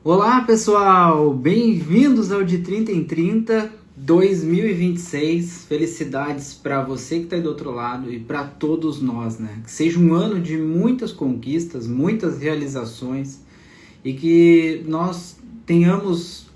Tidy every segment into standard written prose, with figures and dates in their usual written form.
Olá pessoal, bem-vindos ao de 30 em 30 2026. Felicidades para você que está aí do outro lado e para todos nós, né? Que seja um ano de muitas conquistas, muitas realizações e que nós tenhamos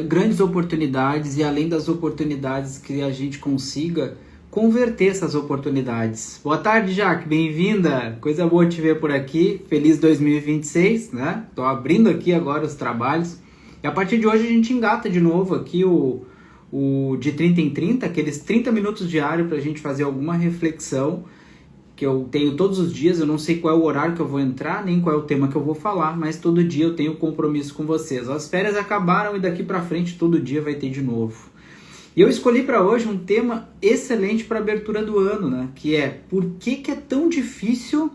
grandes oportunidades e além das oportunidades que a gente consiga converter essas oportunidades. Boa tarde, Jaque, bem-vinda! Coisa boa te ver por aqui, feliz 2026, né? Tô abrindo aqui agora os trabalhos e a partir de hoje a gente engata de novo aqui o de 30 em 30, aqueles 30 minutos diários para a gente fazer alguma reflexão que eu tenho todos os dias. Eu não sei qual é o horário que eu vou entrar, nem qual é o tema que eu vou falar, mas todo dia eu tenho compromisso com vocês. As férias acabaram e daqui para frente todo dia vai ter de novo. E eu escolhi para hoje um tema excelente para a abertura do ano, né? Que é por que é tão difícil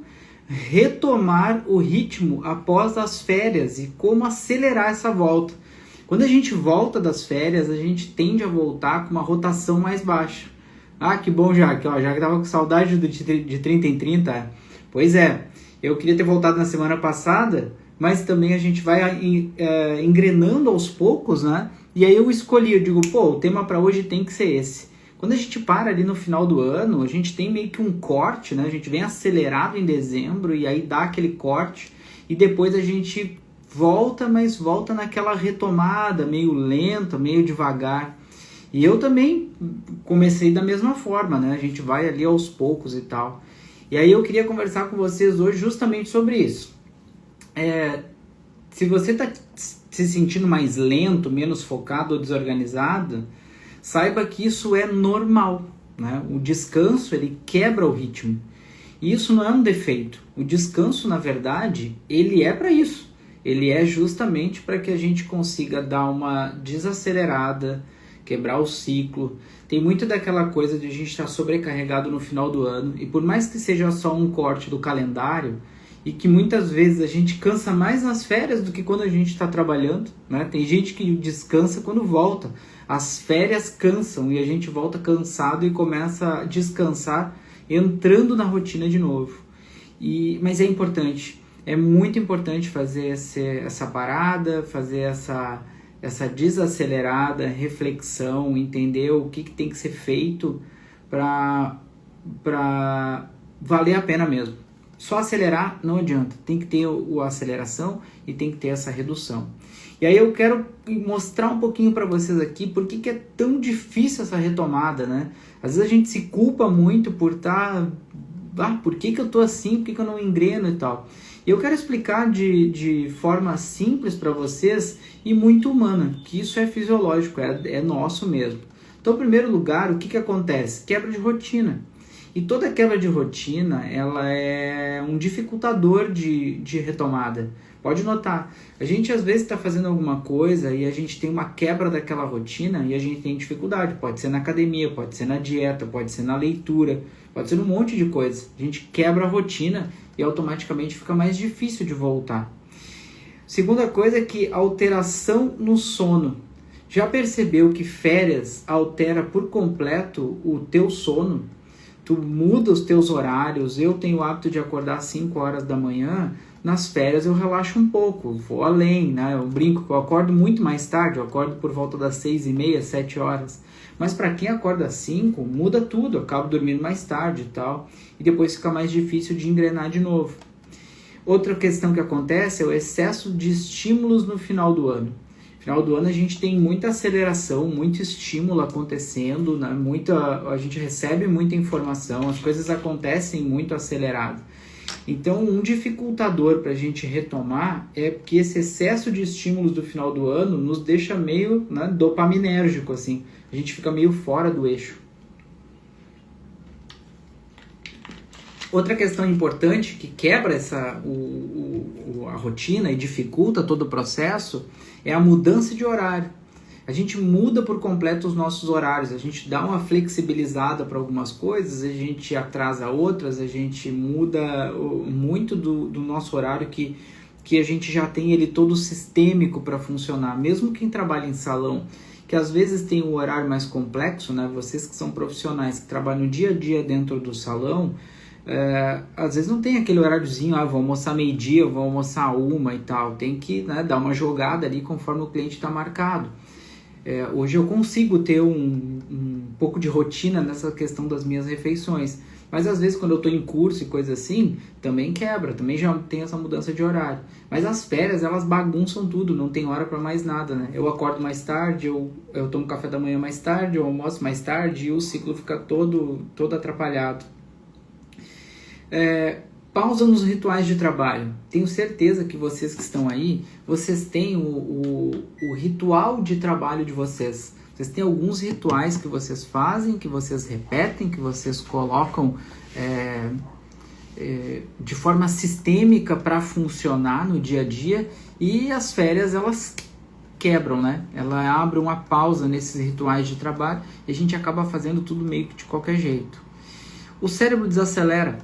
retomar o ritmo após as férias e como acelerar essa volta. Quando a gente volta das férias, a gente tende a voltar com uma rotação mais baixa. Ah, que bom, Jaque. Já que tava com saudade de 30 em 30. Pois é, eu queria ter voltado na semana passada, mas também a gente vai engrenando aos poucos, né? E aí eu escolhi, eu digo, o tema para hoje tem que ser esse. Quando a gente para ali no final do ano, a gente tem meio que um corte, né? A gente vem acelerado em dezembro e aí dá aquele corte e depois a gente volta, mas volta naquela retomada, meio lenta, meio devagar. E eu também comecei da mesma forma, né? A gente vai ali aos poucos e tal. E aí eu queria conversar com vocês hoje justamente sobre isso. Se você está se sentindo mais lento, menos focado ou desorganizado, saiba que isso é normal, né? O descanso, ele quebra o ritmo. E isso não é um defeito. O descanso, na verdade, ele é para isso. Ele é justamente para que a gente consiga dar uma desacelerada, quebrar o ciclo. Tem muito daquela coisa de a gente estar sobrecarregado no final do ano. E por mais que seja só um corte do calendário, e que muitas vezes a gente cansa mais nas férias do que quando a gente está trabalhando, né? Tem gente que descansa quando volta. As férias cansam e a gente volta cansado e começa a descansar entrando na rotina de novo. Mas é importante, é muito importante fazer essa parada, fazer essa desacelerada, reflexão, entender o que tem que ser feito para valer a pena mesmo. Só acelerar não adianta, tem que ter a aceleração e tem que ter essa redução. E aí eu quero mostrar um pouquinho para vocês aqui por que é tão difícil essa retomada, né? Às vezes a gente se culpa muito por estar... por que eu tô assim, por que eu não engreno e tal. E eu quero explicar de forma simples para vocês e muito humana, que isso é fisiológico, é nosso mesmo. Então, em primeiro lugar, o que acontece? Quebra de rotina. E toda quebra de rotina, ela é um dificultador de retomada. Pode notar, a gente às vezes está fazendo alguma coisa e a gente tem uma quebra daquela rotina e a gente tem dificuldade. Pode ser na academia, pode ser na dieta, pode ser na leitura, pode ser num monte de coisa. A gente quebra a rotina e automaticamente fica mais difícil de voltar. Segunda coisa é que alteração no sono. Já percebeu que férias altera por completo o teu sono? Tu muda os teus horários. Eu tenho o hábito de acordar às 5 horas da manhã. Nas férias eu relaxo um pouco, vou além, né? Eu brinco que eu acordo muito mais tarde, eu acordo por volta das 6h30, 7 horas. Mas para quem acorda às 5, muda tudo, eu acabo dormindo mais tarde e tal. E depois fica mais difícil de engrenar de novo. Outra questão que acontece é o excesso de estímulos no final do ano. No final do ano a gente tem muita aceleração, muito estímulo acontecendo, né? A gente recebe muita informação, as coisas acontecem muito acelerado. Então, um dificultador para a gente retomar é que esse excesso de estímulos do final do ano nos deixa meio, né, dopaminérgico, assim. A gente fica meio fora do eixo. Outra questão importante que quebra a rotina e dificulta todo o processo é a mudança de horário. A gente muda por completo os nossos horários, a gente dá uma flexibilizada para algumas coisas, a gente atrasa outras, a gente muda muito do nosso horário que a gente já tem ele todo sistêmico para funcionar. Mesmo quem trabalha em salão, que às vezes tem um horário mais complexo, né? Vocês que são profissionais, que trabalham dia a dia dentro do salão, às vezes não tem aquele horáriozinho, vou almoçar meio-dia, vou almoçar 1 e tal. Tem que, né, dar uma jogada ali conforme o cliente está marcado. Hoje eu consigo ter um pouco de rotina nessa questão das minhas refeições. Mas às vezes quando eu estou em curso e coisa assim, também quebra, também já tem essa mudança de horário. Mas as férias, elas bagunçam tudo, não tem hora para mais nada, né? Eu acordo mais tarde, eu tomo café da manhã mais tarde, eu almoço mais tarde e o ciclo fica todo atrapalhado. Pausa nos rituais de trabalho. Tenho certeza que vocês que estão aí, vocês têm o ritual de trabalho de vocês. Vocês têm alguns rituais que vocês fazem, que vocês repetem, que vocês colocam de forma sistêmica para funcionar no dia a dia, e as férias elas quebram, né? Ela abre uma pausa nesses rituais de trabalho e a gente acaba fazendo tudo meio que de qualquer jeito. O cérebro desacelera.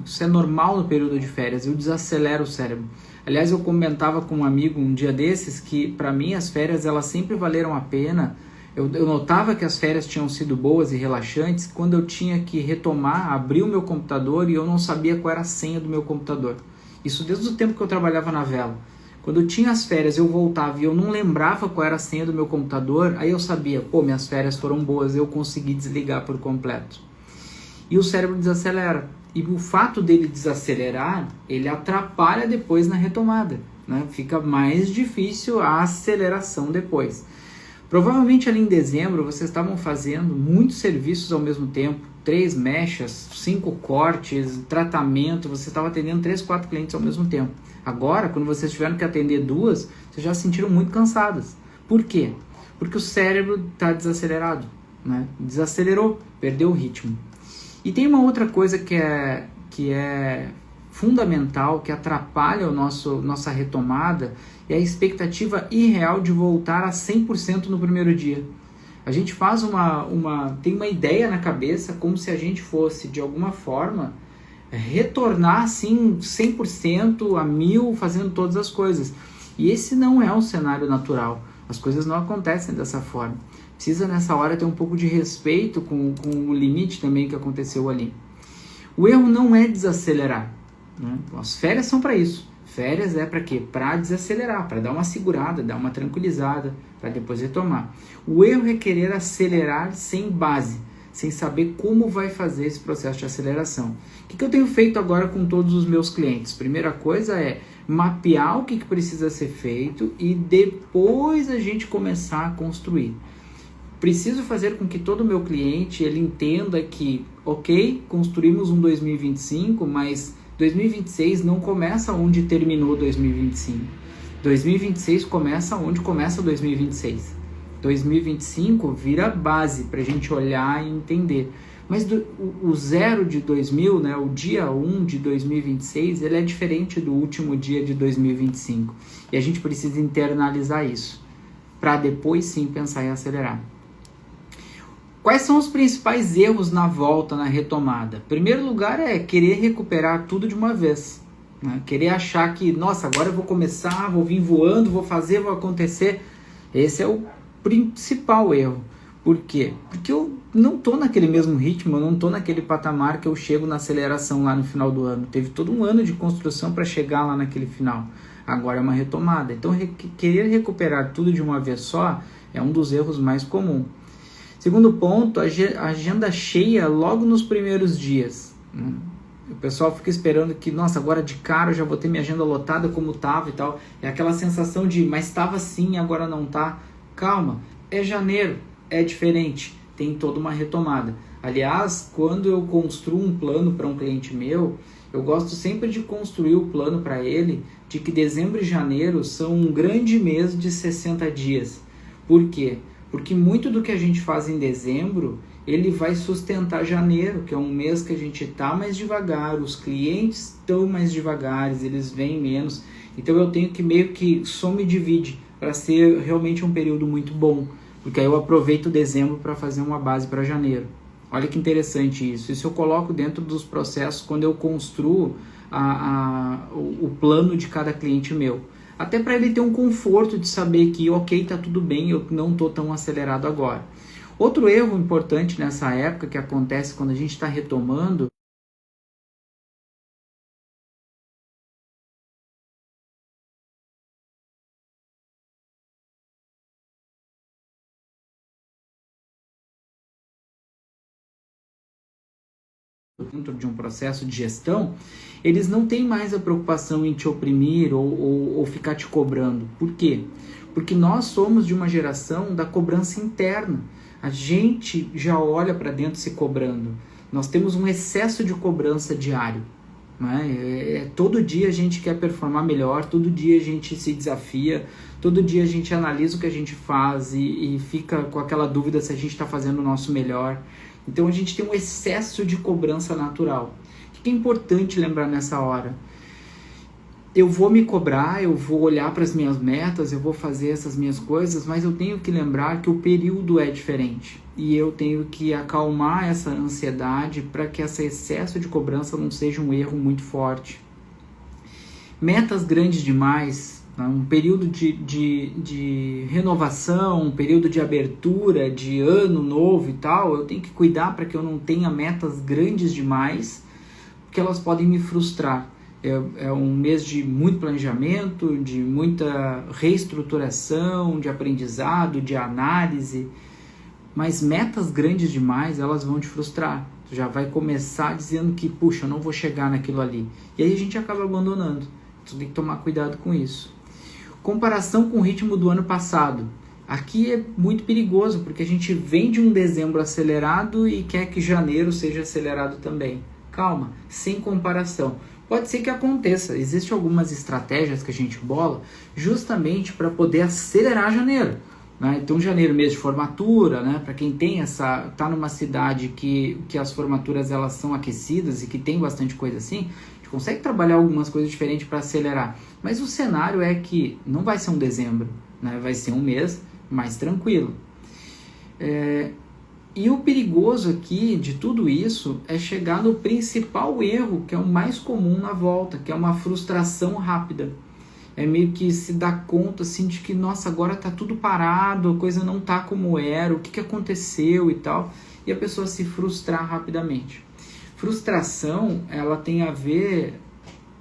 Isso é normal no período de férias, eu desacelero o cérebro. Aliás, eu comentava com um amigo um dia desses que para mim as férias elas sempre valeram a pena. Eu notava que as férias tinham sido boas e relaxantes quando eu tinha que retomar, abrir o meu computador e eu não sabia qual era a senha do meu computador. Isso desde o tempo que eu trabalhava na Vela. Quando eu tinha as férias, eu voltava e eu não lembrava qual era a senha do meu computador, aí eu sabia, minhas férias foram boas, eu consegui desligar por completo. E o cérebro desacelera. E o fato dele desacelerar, ele atrapalha depois na retomada, né? Fica mais difícil a aceleração depois. Provavelmente ali em dezembro vocês estavam fazendo muitos serviços ao mesmo tempo, 3 mechas, 5 cortes, tratamento, você estava atendendo 3, 4 clientes ao mesmo tempo. Agora, quando vocês tiveram que atender 2, vocês já se sentiram muito cansadas. Por quê? Porque o cérebro está desacelerado, né? Desacelerou, perdeu o ritmo. E tem uma outra coisa que é fundamental, que atrapalha nossa retomada, é a expectativa irreal de voltar a 100% no primeiro dia. A gente faz tem uma ideia na cabeça como se a gente fosse, de alguma forma, retornar assim 100%, a 1000%, fazendo todas as coisas. E esse não é um cenário natural. As coisas não acontecem dessa forma. Precisa nessa hora ter um pouco de respeito com o limite também que aconteceu ali. O erro não é desacelerar, né? As férias são para isso. Férias é para quê? Para desacelerar, para dar uma segurada, dar uma tranquilizada, para depois retomar. O erro é querer acelerar sem base, sem saber como vai fazer esse processo de aceleração. O que eu tenho feito agora com todos os meus clientes? Primeira coisa é mapear o que precisa ser feito e depois a gente começar a construir. Preciso fazer com que todo o meu cliente ele entenda que, ok, construímos um 2025, mas 2026 não começa onde terminou 2025. 2026 começa onde começa 2026. 2025 vira base para a gente olhar e entender. Mas o 0 de 2000, né, o dia 1 de 2026, ele é diferente do último dia de 2025. E a gente precisa internalizar isso, para depois sim pensar em acelerar. Quais são os principais erros na volta, na retomada? Primeiro lugar é querer recuperar tudo de uma vez, né? Querer achar que, nossa, agora eu vou começar, vou vir voando, vou fazer, vou acontecer. Esse é o principal erro. Por quê? Porque eu não estou naquele mesmo ritmo, eu não estou naquele patamar que eu chego na aceleração lá no final do ano. Teve todo um ano de construção para chegar lá naquele final. Agora é uma retomada. Então, querer recuperar tudo de uma vez só é um dos erros mais comuns. Segundo ponto, a agenda cheia logo nos primeiros dias. O pessoal fica esperando que, nossa, agora de cara eu já vou ter minha agenda lotada como estava e tal. É aquela sensação de, mas estava assim, agora não está. Calma, é janeiro, é diferente, tem toda uma retomada. Aliás, quando eu construo um plano para um cliente meu, eu gosto sempre de construir o plano para ele de que dezembro e janeiro são um grande mês de 60 dias. Por quê? Porque muito do que a gente faz em dezembro, ele vai sustentar janeiro, que é um mês que a gente está mais devagar, os clientes estão mais devagares, eles vêm menos. Então eu tenho que meio que soma e divide para ser realmente um período muito bom, porque aí eu aproveito dezembro para fazer uma base para janeiro. Olha que interessante isso. Isso eu coloco dentro dos processos quando eu construo o plano de cada cliente meu. Até para ele ter um conforto de saber que, ok, tá tudo bem, eu não tô tão acelerado agora. Outro erro importante nessa época que acontece quando a gente está retomando dentro de um processo de gestão, eles não têm mais a preocupação em te oprimir ou ficar te cobrando. Por quê? Porque nós somos de uma geração da cobrança interna. A gente já olha para dentro se cobrando. Nós temos um excesso de cobrança diário. Né? Todo dia a gente quer performar melhor, todo dia a gente se desafia, todo dia a gente analisa o que a gente faz e fica com aquela dúvida se a gente está fazendo o nosso melhor. Então a gente tem um excesso de cobrança natural. O que é importante lembrar nessa hora? Eu vou me cobrar, eu vou olhar para as minhas metas, eu vou fazer essas minhas coisas, mas eu tenho que lembrar que o período é diferente. E eu tenho que acalmar essa ansiedade para que esse excesso de cobrança não seja um erro muito forte. Metas grandes demais, tá? Um período de renovação, um período de abertura, de ano novo e tal, eu tenho que cuidar para que eu não tenha metas grandes demais, porque elas podem me frustrar. É um mês de muito planejamento, de muita reestruturação, de aprendizado, de análise, mas metas grandes demais, elas vão te frustrar. Tu já vai começar dizendo que, puxa, eu não vou chegar naquilo ali. E aí a gente acaba abandonando. Tu tem que tomar cuidado com isso. Comparação com o ritmo do ano passado. Aqui é muito perigoso, porque a gente vem de um dezembro acelerado e quer que janeiro seja acelerado também. Calma, sem comparação. Pode ser que aconteça. Existem algumas estratégias que a gente bola justamente para poder acelerar janeiro. Né? Então, janeiro, mês de formatura, né? Para quem tem tá numa cidade que as formaturas elas são aquecidas e que tem bastante coisa assim, a gente consegue trabalhar algumas coisas diferentes para acelerar. Mas o cenário é que não vai ser um dezembro, né? Vai ser um mês mais tranquilo. E o perigoso aqui de tudo isso é chegar no principal erro, que é o mais comum na volta, que é uma frustração rápida. É meio que se dar conta assim, de que, nossa, agora tá tudo parado, a coisa não tá como era, o que aconteceu e tal, e a pessoa se frustrar rapidamente. Frustração, ela tem a ver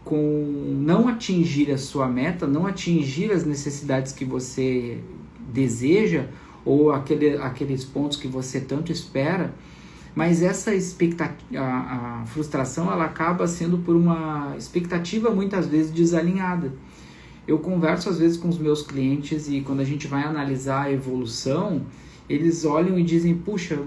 com não atingir a sua meta, não atingir as necessidades que você deseja, ou aqueles pontos que você tanto espera, mas essa a frustração ela acaba sendo por uma expectativa muitas vezes desalinhada. Eu converso às vezes com os meus clientes e quando a gente vai analisar a evolução, eles olham e dizem, puxa,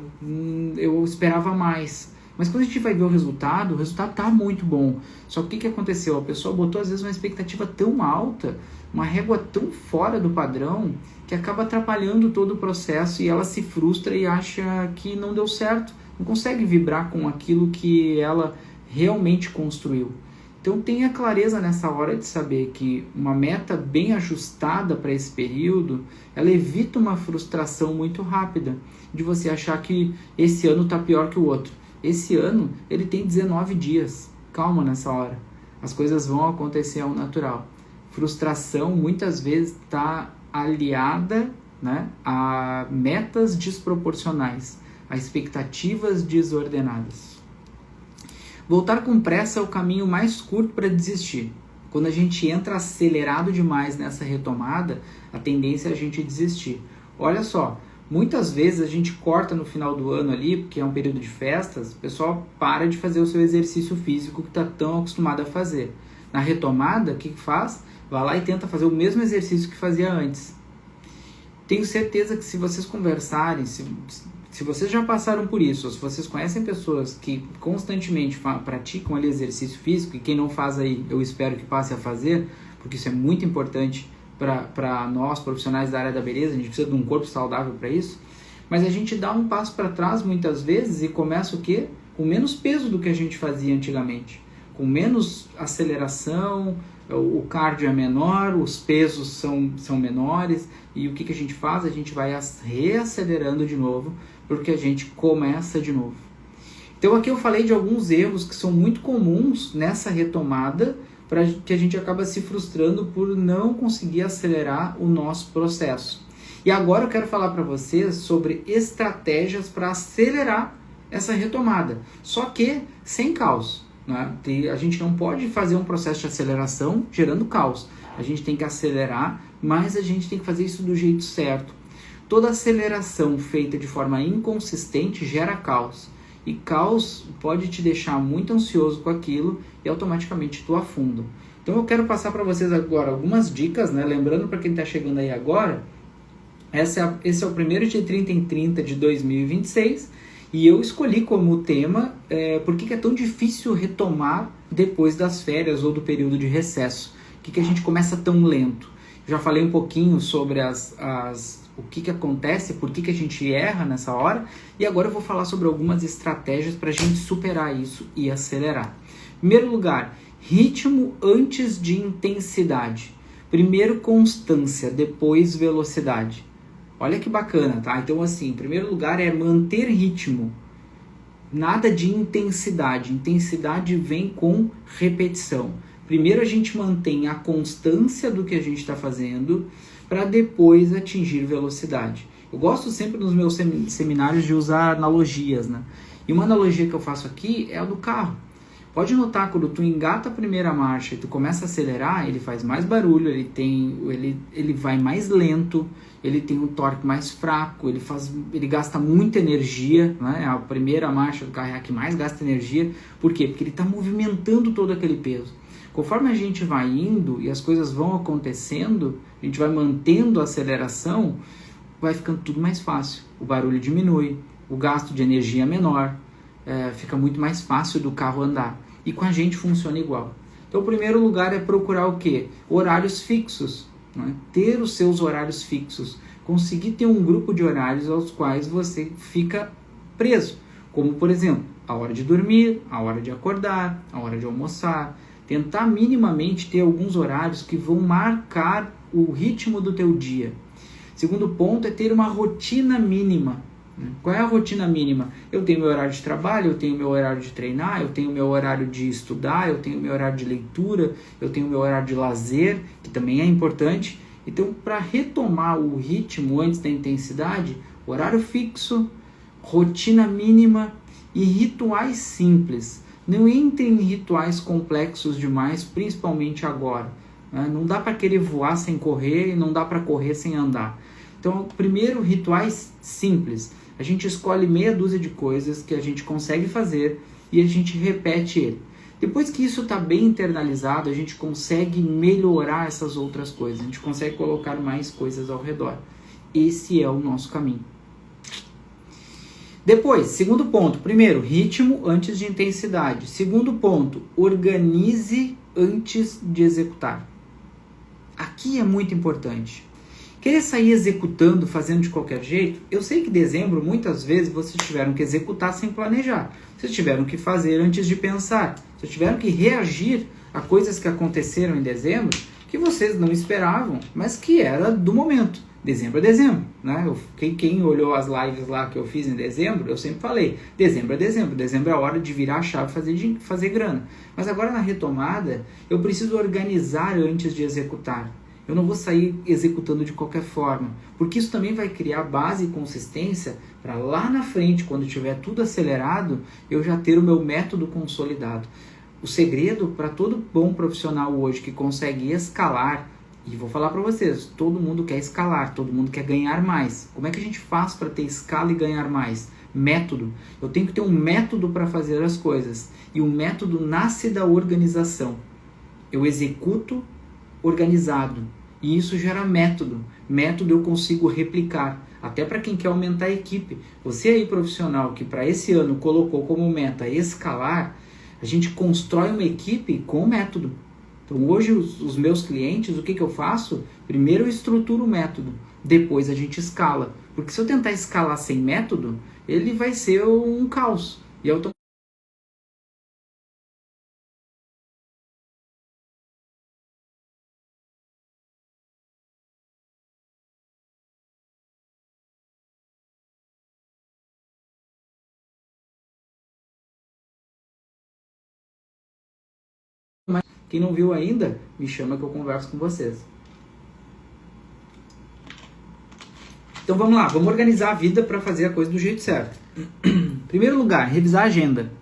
eu esperava mais. Mas quando a gente vai ver o resultado está muito bom. Só que o que aconteceu? A pessoa botou às vezes uma expectativa tão alta, uma régua tão fora do padrão, que acaba atrapalhando todo o processo e ela se frustra e acha que não deu certo, não consegue vibrar com aquilo que ela realmente construiu. Então tenha clareza nessa hora de saber que uma meta bem ajustada para esse período, ela evita uma frustração muito rápida, de você achar que esse ano está pior que o outro. Esse ano ele tem 19 dias, calma nessa hora, as coisas vão acontecer ao natural. Frustração muitas vezes está aliada, né, a metas desproporcionais, a expectativas desordenadas. Voltar com pressa é o caminho mais curto para desistir. Quando a gente entra acelerado demais nessa retomada, a tendência é a gente desistir. Olha só, muitas vezes a gente corta no final do ano ali, porque é um período de festas, o pessoal para de fazer o seu exercício físico que está tão acostumado a fazer. Na retomada, o que faz? Vai lá e tenta fazer o mesmo exercício que fazia antes. Tenho certeza que se vocês conversarem, se vocês já passaram por isso, ou se vocês conhecem pessoas que constantemente praticam ali exercício físico, e quem não faz aí, eu espero que passe a fazer, porque isso é muito importante para nós, profissionais da área da beleza, a gente precisa de um corpo saudável para isso, mas a gente dá um passo para trás muitas vezes e começa o quê? Com menos peso do que a gente fazia antigamente, com menos aceleração, o cardio é menor, os pesos são menores, e o que a gente faz? A gente vai reacelerando de novo, porque a gente começa de novo. Então aqui eu falei de alguns erros que são muito comuns nessa retomada, para que a gente acaba se frustrando por não conseguir acelerar o nosso processo. E agora eu quero falar para vocês sobre estratégias para acelerar essa retomada, só que sem caos. Né? A gente não pode fazer um processo de aceleração gerando caos. A gente tem que acelerar, mas a gente tem que fazer isso do jeito certo. Toda aceleração feita de forma inconsistente gera caos. E caos pode te deixar muito ansioso com aquilo e automaticamente tu afunda. Então eu quero passar para vocês agora algumas dicas, né? Lembrando para quem está chegando aí agora, esse é o primeiro de 30 em 30 de 2026 e eu escolhi como tema por que é tão difícil retomar depois das férias ou do período de recesso. Por que a gente começa tão lento? Já falei um pouquinho sobre o que acontece, por que a gente erra nessa hora, e agora eu vou falar sobre algumas estratégias para a gente superar isso e acelerar. Em primeiro lugar, ritmo antes de intensidade. Primeiro constância, depois velocidade. Olha que bacana, tá? Então assim, em primeiro lugar é manter ritmo. Nada de intensidade. Intensidade vem com repetição. Primeiro a gente mantém a constância do que a gente está fazendo para depois atingir velocidade. Eu gosto sempre nos meus seminários de usar analogias, né? E uma analogia que eu faço aqui é a do carro. Pode notar, quando tu engata a primeira marcha e tu começa a acelerar, ele faz mais barulho, ele vai mais lento, ele tem um torque mais fraco, ele gasta muita energia, né? A primeira marcha do carro é a que mais gasta energia. Por quê? Porque ele está movimentando todo aquele peso. Conforme a gente vai indo e as coisas vão acontecendo, a gente vai mantendo a aceleração, vai ficando tudo mais fácil. O barulho diminui, o gasto de energia é menor, fica muito mais fácil do carro andar. E com a gente funciona igual. Então o primeiro lugar é procurar o quê? Horários fixos. Né? Ter os seus horários fixos. Conseguir ter um grupo de horários aos quais você fica preso. Como, por exemplo, a hora de dormir, a hora de acordar, a hora de almoçar. Tentar minimamente ter alguns horários que vão marcar o ritmo do teu dia. Segundo ponto é ter uma rotina mínima. Qual é a rotina mínima? Eu tenho meu horário de trabalho, eu tenho meu horário de treinar, eu tenho meu horário de estudar, eu tenho meu horário de leitura, eu tenho meu horário de lazer, que também é importante. Então, para retomar o ritmo antes da intensidade, horário fixo, rotina mínima e rituais simples. Não entre em rituais complexos demais, principalmente agora. Né? Não dá para querer voar sem correr e não dá para correr sem andar. Então, primeiro, rituais simples. A gente escolhe meia dúzia de coisas que a gente consegue fazer e a gente repete ele. Depois que isso está bem internalizado, a gente consegue melhorar essas outras coisas. A gente consegue colocar mais coisas ao redor. Esse é o nosso caminho. Depois, segundo ponto. Primeiro, ritmo antes de intensidade. Segundo ponto, organize antes de executar. Aqui é muito importante. Querer sair executando, fazendo de qualquer jeito, eu sei que em dezembro, muitas vezes, vocês tiveram que executar sem planejar. Vocês tiveram que fazer antes de pensar. Vocês tiveram que reagir a coisas que aconteceram em dezembro que vocês não esperavam, mas que era do momento. Dezembro é dezembro, né? Quem olhou as lives lá que eu fiz em dezembro, eu sempre falei, dezembro é dezembro. Dezembro é a hora de virar a chave e fazer grana. Mas agora na retomada, eu preciso organizar antes de executar. Eu não vou sair executando de qualquer forma, porque isso também vai criar base e consistência para lá na frente, quando tiver tudo acelerado, eu já ter o meu método consolidado. O segredo para todo bom profissional hoje que consegue escalar, e vou falar para vocês, todo mundo quer escalar, todo mundo quer ganhar mais. Como é que a gente faz para ter escala e ganhar mais? Método. Eu tenho que ter um método para fazer as coisas, e o método nasce da organização. Eu executo organizado. E isso gera método. Método eu consigo replicar. Até para quem quer aumentar a equipe. Você aí, profissional, que para esse ano colocou como meta escalar, a gente constrói uma equipe com método. Então hoje os meus clientes, o que eu faço? Primeiro eu estruturo o método. Depois a gente escala. Porque se eu tentar escalar sem método, ele vai ser um caos. E eu Quem não viu ainda, me chama que eu converso com vocês. Então vamos lá, vamos organizar a vida para fazer a coisa do jeito certo. Primeiro lugar, revisar a agenda.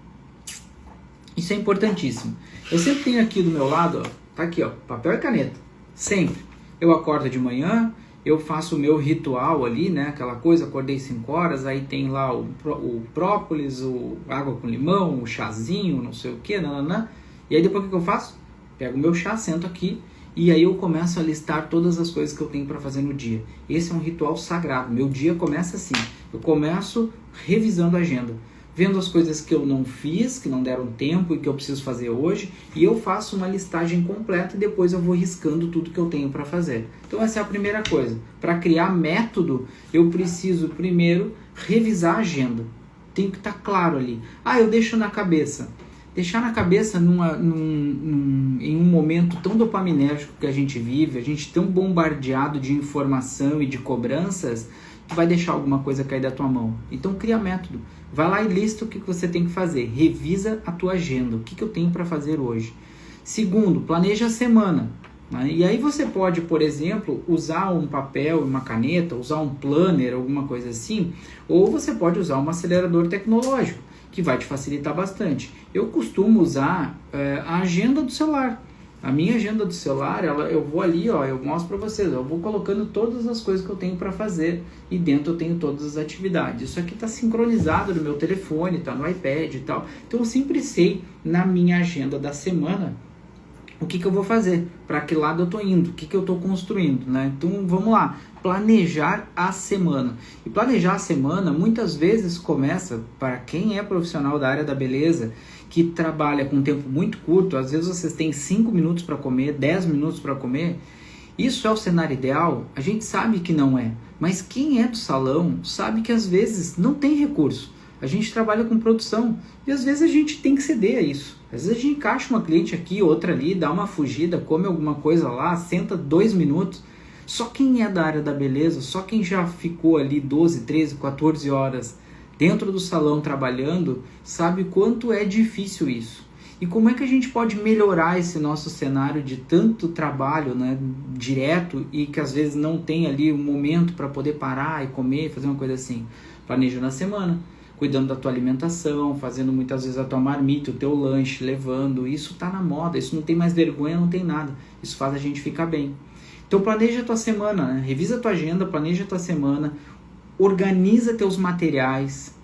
Isso é importantíssimo. Eu sempre tenho aqui do meu lado, ó, tá aqui, ó, papel e caneta. Sempre. Eu acordo de manhã, eu faço o meu ritual ali, né? Aquela coisa, acordei 5 horas, aí tem lá o própolis, o água com limão, o chazinho, não sei o que, nananã. E aí depois o que eu faço? Pego o meu chá, sento aqui e aí eu começo a listar todas as coisas que eu tenho para fazer no dia. Esse é um ritual sagrado. Meu dia começa assim. Eu começo revisando a agenda, vendo as coisas que eu não fiz, que não deram tempo e que eu preciso fazer hoje, e eu faço uma listagem completa e depois eu vou riscando tudo que eu tenho para fazer. Então essa é a primeira coisa. Para criar método, eu preciso primeiro revisar a agenda. Tem que estar claro ali. Eu deixo na cabeça. Deixar na cabeça em um momento tão dopaminérgico que a gente vive, a gente tão bombardeado de informação e de cobranças, tu vai deixar alguma coisa cair da tua mão. Então cria método. Vai lá e lista o que você tem que fazer. Revisa a tua agenda. O que eu tenho para fazer hoje. Segundo, planeja a semana. Né? E aí você pode, por exemplo, usar um papel, uma caneta, usar um planner, alguma coisa assim. Ou você pode usar um acelerador tecnológico, que vai te facilitar bastante. Eu costumo usar a agenda do celular. A minha agenda do celular, eu vou ali, eu mostro para vocês, eu vou colocando todas as coisas que eu tenho para fazer e dentro eu tenho todas as atividades. Isso aqui está sincronizado no meu telefone, está no iPad e tal. Então eu sempre sei na minha agenda da semana o que eu vou fazer, para que lado eu estou indo, o que eu estou construindo, né? Então vamos lá, planejar a semana. E planejar a semana muitas vezes começa, para quem é profissional da área da beleza, que trabalha com um tempo muito curto, às vezes vocês têm 5 minutos para comer, 10 minutos para comer. Isso é o cenário ideal? A gente sabe que não é, mas quem é do salão sabe que às vezes não tem recurso. A gente trabalha com produção e às vezes a gente tem que ceder a isso. Às vezes a gente encaixa uma cliente aqui, outra ali, dá uma fugida, come alguma coisa lá, senta 2 minutos. Só quem é da área da beleza, só quem já ficou ali 12, 13, 14 horas dentro do salão trabalhando, sabe quanto é difícil isso. E como é que a gente pode melhorar esse nosso cenário de tanto trabalho, né, direto, e que às vezes não tem ali um momento para poder parar e comer, fazer uma coisa assim? Planejando a semana, cuidando da tua alimentação, fazendo muitas vezes a tua marmita, o teu lanche, levando. Isso tá na moda, isso não tem mais vergonha, não tem nada. Isso faz a gente ficar bem. Então planeja a tua semana, né? Revisa a tua agenda, planeja a tua semana, organiza teus materiais.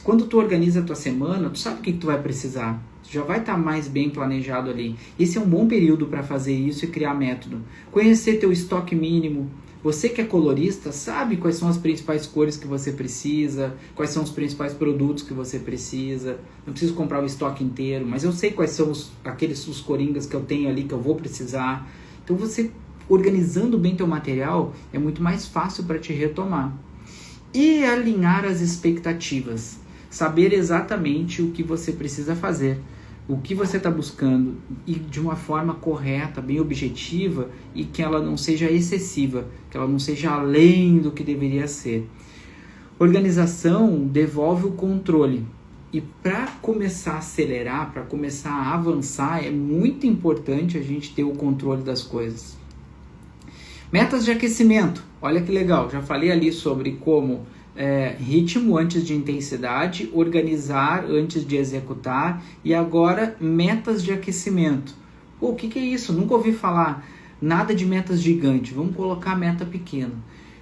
Quando tu organiza a tua semana, tu sabe o que tu vai precisar. Tu já vai estar mais bem planejado ali. Esse é um bom período para fazer isso e criar método. Conhecer teu estoque mínimo. Você que é colorista sabe quais são as principais cores que você precisa, quais são os principais produtos que você precisa. Não preciso comprar o estoque inteiro, mas eu sei quais são os coringas que eu tenho ali que eu vou precisar. Então você organizando bem teu material é muito mais fácil para te retomar. E alinhar as expectativas. Saber exatamente o que você precisa fazer, o que você está buscando e de uma forma correta, bem objetiva e que ela não seja excessiva, que ela não seja além do que deveria ser. Organização devolve o controle. E para começar a acelerar, para começar a avançar, é muito importante a gente ter o controle das coisas. Metas de aquecimento, olha que legal, já falei ali sobre como ritmo antes de intensidade, organizar antes de executar e agora metas de aquecimento. Pô, o que é isso? Nunca ouvi falar nada de metas gigantes, vamos colocar meta pequena.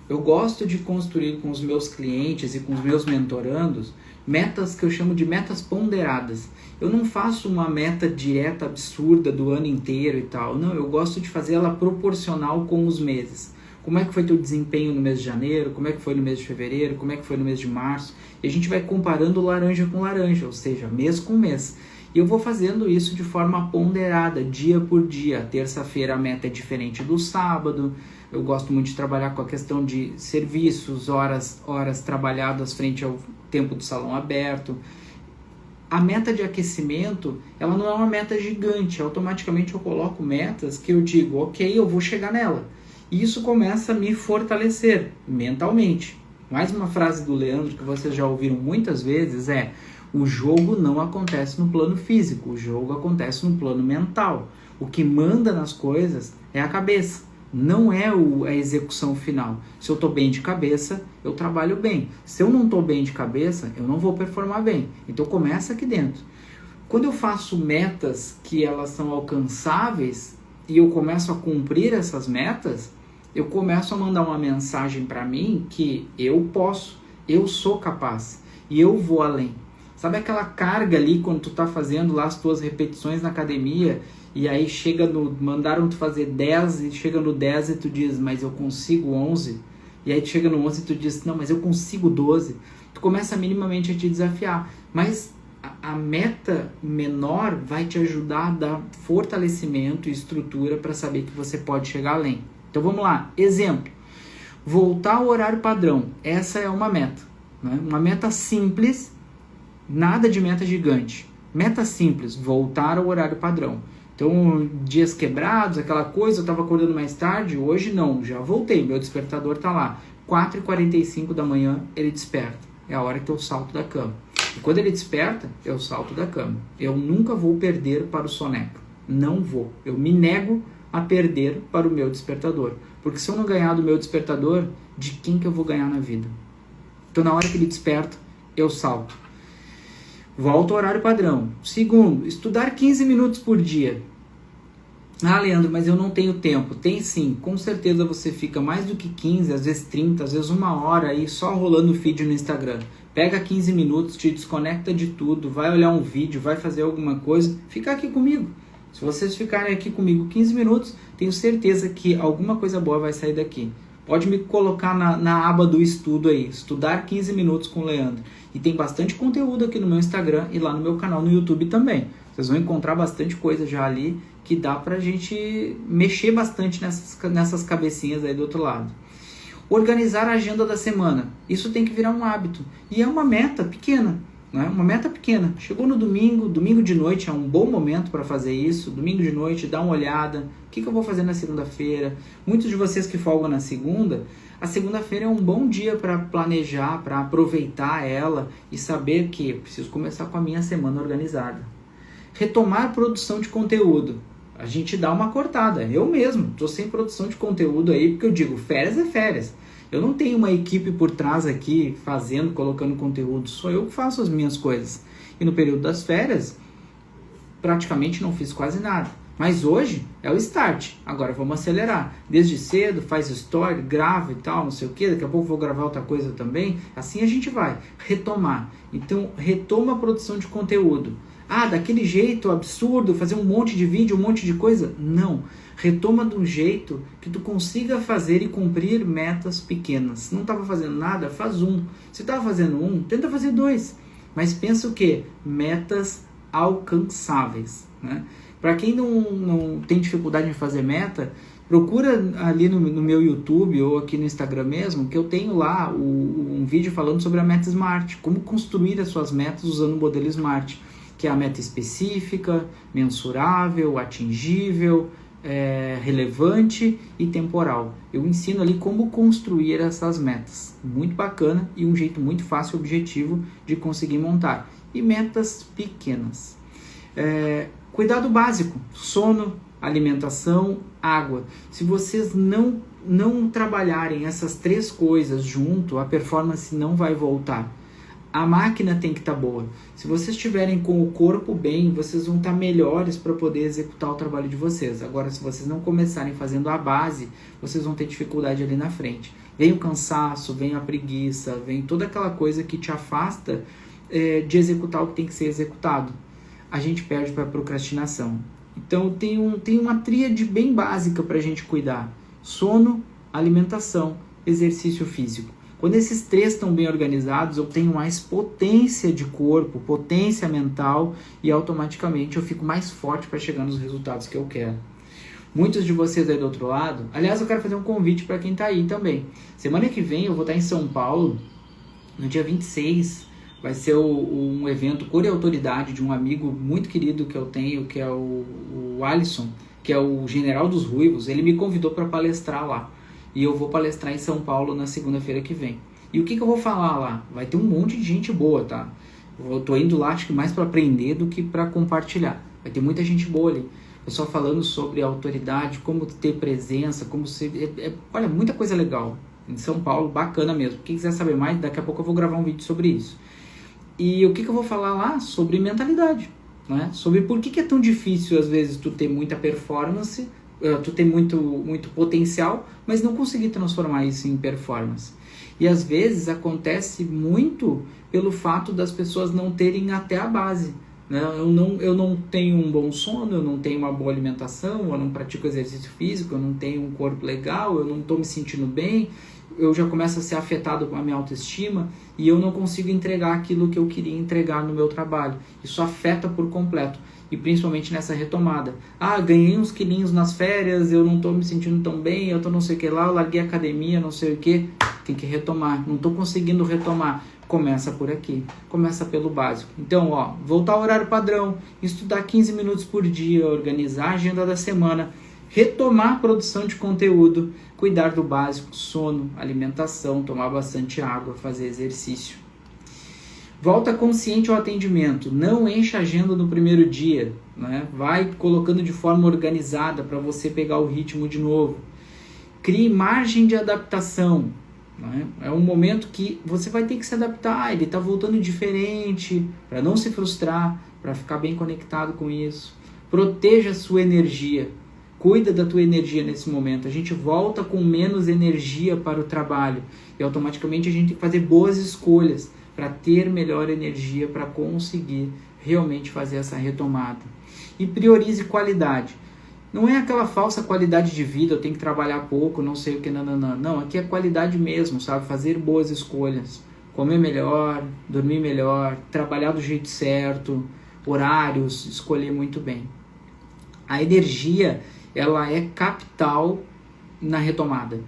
Eu gosto de construir com os meus clientes e com os meus mentorandos metas que eu chamo de metas ponderadas. Eu não faço uma meta direta absurda do ano inteiro e tal. Não, eu gosto de fazer ela proporcional com os meses. Como é que foi teu desempenho no mês de janeiro? Como é que foi no mês de fevereiro? Como é que foi no mês de março? E a gente vai comparando laranja com laranja, ou seja, mês com mês. E eu vou fazendo isso de forma ponderada, dia por dia. Terça-feira a meta é diferente do sábado. Eu gosto muito de trabalhar com a questão de serviços, horas trabalhadas frente ao tempo do salão aberto. A meta de aquecimento, ela não é uma meta gigante. Automaticamente eu coloco metas que eu digo, ok, eu vou chegar nela. E isso começa a me fortalecer mentalmente. Mais uma frase do Leandro que vocês já ouviram muitas vezes é: o jogo não acontece no plano físico, o jogo acontece no plano mental. O que manda nas coisas é a cabeça, não é a execução final. Se eu estou bem de cabeça, eu trabalho bem. Se eu não estou bem de cabeça, eu não vou performar bem. Então começa aqui dentro. Quando eu faço metas que elas são alcançáveis e eu começo a cumprir essas metas, eu começo a mandar uma mensagem para mim que eu posso, eu sou capaz e eu vou além. Sabe aquela carga ali quando tu tá fazendo lá as tuas repetições na academia e aí mandaram tu fazer 10 e chega no 10 e tu diz, mas eu consigo 11. E aí tu chega no 11 e tu diz, não, mas eu consigo 12. Tu começa minimamente a te desafiar, mas a meta menor vai te ajudar a dar fortalecimento e estrutura para saber que você pode chegar além. Então vamos lá, exemplo, voltar ao horário padrão, essa é uma meta, né? Uma meta simples, nada de meta gigante, meta simples, voltar ao horário padrão. Então, dias quebrados, aquela coisa, eu estava acordando mais tarde, hoje não, já voltei, meu despertador está lá, 4h45 da manhã ele desperta, é a hora que eu salto da cama. E quando ele desperta, eu salto da cama. Eu nunca vou perder para o soneca, não vou, eu me nego a perder para o meu despertador, porque se eu não ganhar do meu despertador, de quem que eu vou ganhar na vida? Então, na hora que ele desperta, eu salto. Volto ao horário padrão. Segundo, estudar 15 minutos por dia. Ah, Leandro, mas eu não tenho tempo. Tem sim, com certeza você fica mais do que 15, às vezes 30, às vezes 1 hora aí só rolando o feed no Instagram. Pega 15 minutos, te desconecta de tudo, vai olhar um vídeo, vai fazer alguma coisa, fica aqui comigo. Se vocês ficarem aqui comigo 15 minutos, tenho certeza que alguma coisa boa vai sair daqui. Pode me colocar na aba do estudo aí, estudar 15 minutos com o Leandro. E tem bastante conteúdo aqui no meu Instagram e lá no meu canal no YouTube também. Vocês vão encontrar bastante coisa já ali que dá pra gente mexer bastante nessas cabecinhas aí do outro lado. Organizar a agenda da semana. Isso tem que virar um hábito. E é uma meta pequena. Né? Uma meta pequena. Chegou no domingo de noite é um bom momento para fazer isso. Domingo de noite, dá uma olhada. O que eu vou fazer na segunda-feira? Muitos de vocês que folgam na segunda, a segunda-feira é um bom dia para planejar, para aproveitar ela e saber que eu preciso começar com a minha semana organizada. Retomar a produção de conteúdo. A gente dá uma cortada. Eu mesmo estou sem produção de conteúdo aí porque eu digo, férias é férias. Eu não tenho uma equipe por trás aqui fazendo, colocando conteúdo, sou eu que faço as minhas coisas. E no período das férias, praticamente não fiz quase nada. Mas hoje é o start, agora vamos acelerar. Desde cedo, faz story, grava e tal, não sei o que, daqui a pouco vou gravar outra coisa também. Assim a gente vai retomar. Então, retoma a produção de conteúdo. Ah, daquele jeito absurdo, fazer um monte de vídeo, um monte de coisa? Não. Retoma de um jeito que tu consiga fazer e cumprir metas pequenas. Se não estava fazendo nada, faz um. Se estava fazendo um, tenta fazer 2. Mas pensa o quê? Metas alcançáveis. Né? Para quem não tem dificuldade em fazer meta, procura ali no meu YouTube ou aqui no Instagram mesmo, que eu tenho lá um vídeo falando sobre a meta SMART. Como construir as suas metas usando o modelo SMART. Que é a meta específica, mensurável, atingível, relevante e temporal. Eu ensino ali como construir essas metas. Muito bacana e um jeito muito fácil e objetivo de conseguir montar. E metas pequenas. Cuidado básico, sono, alimentação, água. Se vocês não trabalharem essas 3 coisas junto, a performance não vai voltar. A máquina tem que estar boa. Se vocês estiverem com o corpo bem, vocês vão estar melhores para poder executar o trabalho de vocês. Agora, se vocês não começarem fazendo a base, vocês vão ter dificuldade ali na frente. Vem o cansaço, vem a preguiça, vem toda aquela coisa que te afasta de executar o que tem que ser executado. A gente perde para a procrastinação. Então, tem uma tríade bem básica para a gente cuidar. Sono, alimentação, exercício físico. Quando esses 3 estão bem organizados, eu tenho mais potência de corpo, potência mental e automaticamente eu fico mais forte para chegar nos resultados que eu quero. Muitos de vocês aí do outro lado, aliás, eu quero fazer um convite para quem está aí também. Semana que vem eu vou estar em São Paulo, no dia 26, vai ser um evento Cor e Autoridade de um amigo muito querido que eu tenho, que é o Alisson, que é o General dos Ruivos. Ele me convidou para palestrar lá. E eu vou palestrar em São Paulo na segunda-feira que vem. E o que eu vou falar lá? Vai ter um monte de gente boa, tá? Eu tô indo lá, acho que mais para aprender do que para compartilhar. Vai ter muita gente boa ali. Pessoal falando sobre autoridade, como ter presença, como ser... olha, muita coisa legal. Em São Paulo, bacana mesmo. Quem quiser saber mais, daqui a pouco eu vou gravar um vídeo sobre isso. E o que eu vou falar lá? Sobre mentalidade. Né? Sobre por que é tão difícil, às vezes, tu ter muita performance tu tem muito potencial, mas não conseguir transformar isso em performance. E às vezes acontece muito pelo fato das pessoas não terem até a base, né? Eu não tenho um bom sono, eu não tenho uma boa alimentação, eu não pratico exercício físico, eu não tenho um corpo legal, eu não estou me sentindo bem, eu já começo a ser afetado com a minha autoestima e eu não consigo entregar aquilo que eu queria entregar no meu trabalho. Isso afeta por completo. E principalmente nessa retomada. Ganhei uns quilinhos nas férias, eu não estou me sentindo tão bem, eu tô não sei o que lá, eu larguei a academia, não sei o que. Tem que retomar, não estou conseguindo retomar. Começa por aqui, começa pelo básico. Então, voltar ao horário padrão, estudar 15 minutos por dia, organizar a agenda da semana, retomar a produção de conteúdo, cuidar do básico, sono, alimentação, tomar bastante água, fazer exercício. Volta consciente ao atendimento, não enche a agenda no primeiro dia, né? Vai colocando de forma organizada para você pegar o ritmo de novo. Crie margem de adaptação, né? É um momento que você vai ter que se adaptar, ele está voltando diferente, para não se frustrar, para ficar bem conectado com isso. Proteja a sua energia, cuida da tua energia nesse momento. A gente volta com menos energia para o trabalho e automaticamente a gente tem que fazer boas escolhas para ter melhor energia, para conseguir realmente fazer essa retomada. E priorize qualidade. Não é aquela falsa qualidade de vida, eu tenho que trabalhar pouco, não sei o que, não, aqui é qualidade mesmo, sabe? Fazer boas escolhas, comer melhor, dormir melhor, trabalhar do jeito certo, horários, escolher muito bem. A energia, ela é capital na retomada,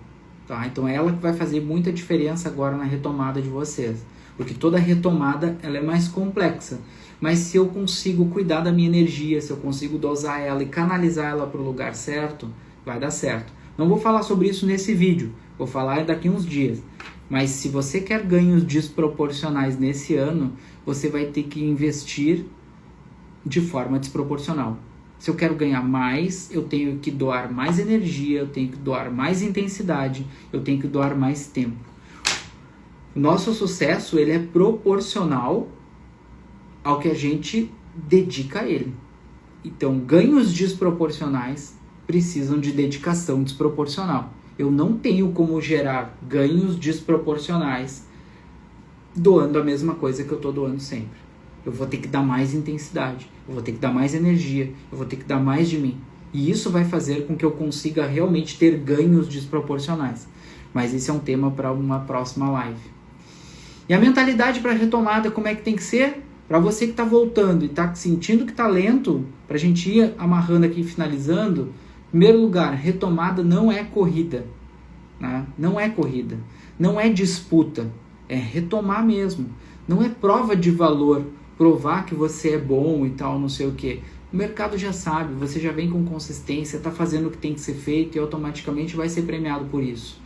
tá? Então ela que vai fazer muita diferença agora na retomada de vocês. Porque toda retomada ela é mais complexa. Mas se eu consigo cuidar da minha energia, se eu consigo dosar ela e canalizar ela para o lugar certo, vai dar certo. Não vou falar sobre isso nesse vídeo, vou falar daqui uns dias. Mas se você quer ganhos desproporcionais nesse ano, você vai ter que investir de forma desproporcional. Se eu quero ganhar mais, eu tenho que doar mais energia, eu tenho que doar mais intensidade, eu tenho que doar mais tempo. Nosso sucesso, ele é proporcional ao que a gente dedica a ele. Então, ganhos desproporcionais precisam de dedicação desproporcional. Eu não tenho como gerar ganhos desproporcionais doando a mesma coisa que eu estou doando sempre. Eu vou ter que dar mais intensidade, eu vou ter que dar mais energia, eu vou ter que dar mais de mim. E isso vai fazer com que eu consiga realmente ter ganhos desproporcionais. Mas esse é um tema para uma próxima live. E a mentalidade para retomada, como é que tem que ser? Para você que está voltando e está sentindo que está lento, para a gente ir amarrando aqui e finalizando, em primeiro lugar, retomada não é corrida, né? Não é corrida, não é disputa, é retomar mesmo. Não é prova de valor, provar que você é bom e tal, não sei o quê. O mercado já sabe, você já vem com consistência, está fazendo o que tem que ser feito e automaticamente vai ser premiado por isso.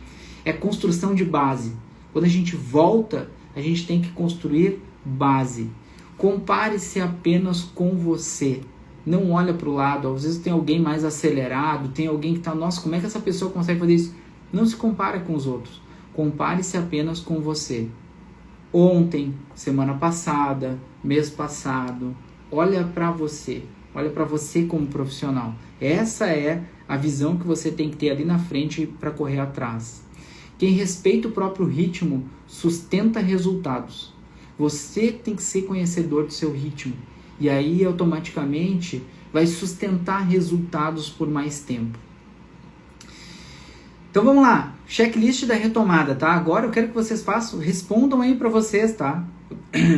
É construção de base. Quando a gente volta, a gente tem que construir base. Compare-se apenas com você. Não olha para o lado. Às vezes tem alguém mais acelerado, tem alguém que está, nossa, como é que essa pessoa consegue fazer isso? Não se compare com os outros. Compare-se apenas com você. Ontem, semana passada, mês passado. Olha para você. Olha para você como profissional. Essa é a visão que você tem que ter ali na frente para correr atrás. Quem respeita o próprio ritmo sustenta resultados. Você tem que ser conhecedor do seu ritmo. E aí, automaticamente, vai sustentar resultados por mais tempo. Então, vamos lá. Checklist da retomada, tá? Agora eu quero que vocês respondam aí para vocês, tá?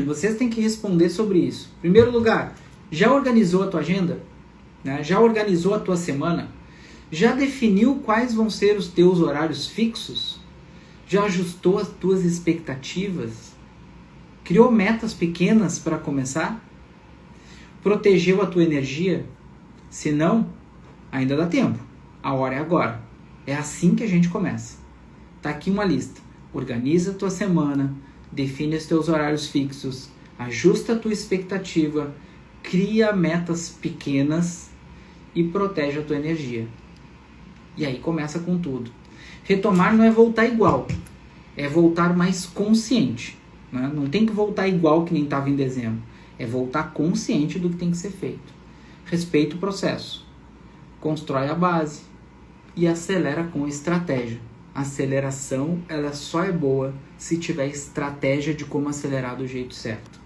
Vocês têm que responder sobre isso. Em primeiro lugar, já organizou a tua agenda? Né? Já organizou a tua semana? Já definiu quais vão ser os teus horários fixos? Já ajustou as tuas expectativas? Criou metas pequenas para começar? Protegeu a tua energia? Se não, ainda dá tempo. A hora é agora. É assim que a gente começa. Tá aqui uma lista. Organiza a tua semana, define os teus horários fixos, ajusta a tua expectativa, cria metas pequenas e protege a tua energia. E aí começa com tudo. Retomar não é voltar igual, é voltar mais consciente. Né? Não tem que voltar igual que nem estava em dezembro. É voltar consciente do que tem que ser feito. Respeita o processo. Constrói a base. e acelera com estratégia. A aceleração, ela só é boa se tiver estratégia de como acelerar do jeito certo.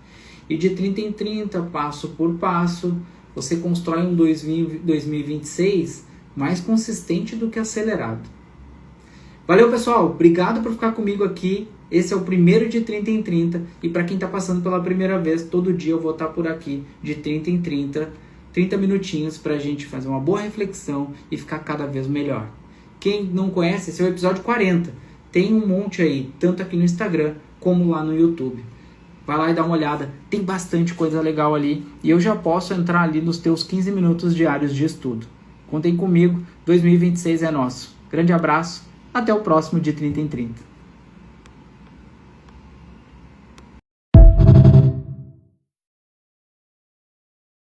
E de 30 em 30, passo por passo, você constrói um 2026 mais consistente do que acelerado. Valeu, pessoal. Obrigado por ficar comigo aqui. Esse é o primeiro de 30 em 30. E para quem está passando pela primeira vez, todo dia eu vou estar por aqui de 30 em 30. 30 minutinhos para a gente fazer uma boa reflexão e ficar cada vez melhor. Quem não conhece, esse é o episódio 40. Tem um monte aí, tanto aqui no Instagram como lá no YouTube. Vai lá e dá uma olhada. Tem bastante coisa legal ali. E eu já posso entrar ali nos teus 15 minutos diários de estudo. Contem comigo. 2026 é nosso. Grande abraço. Até o próximo de 30 em 30.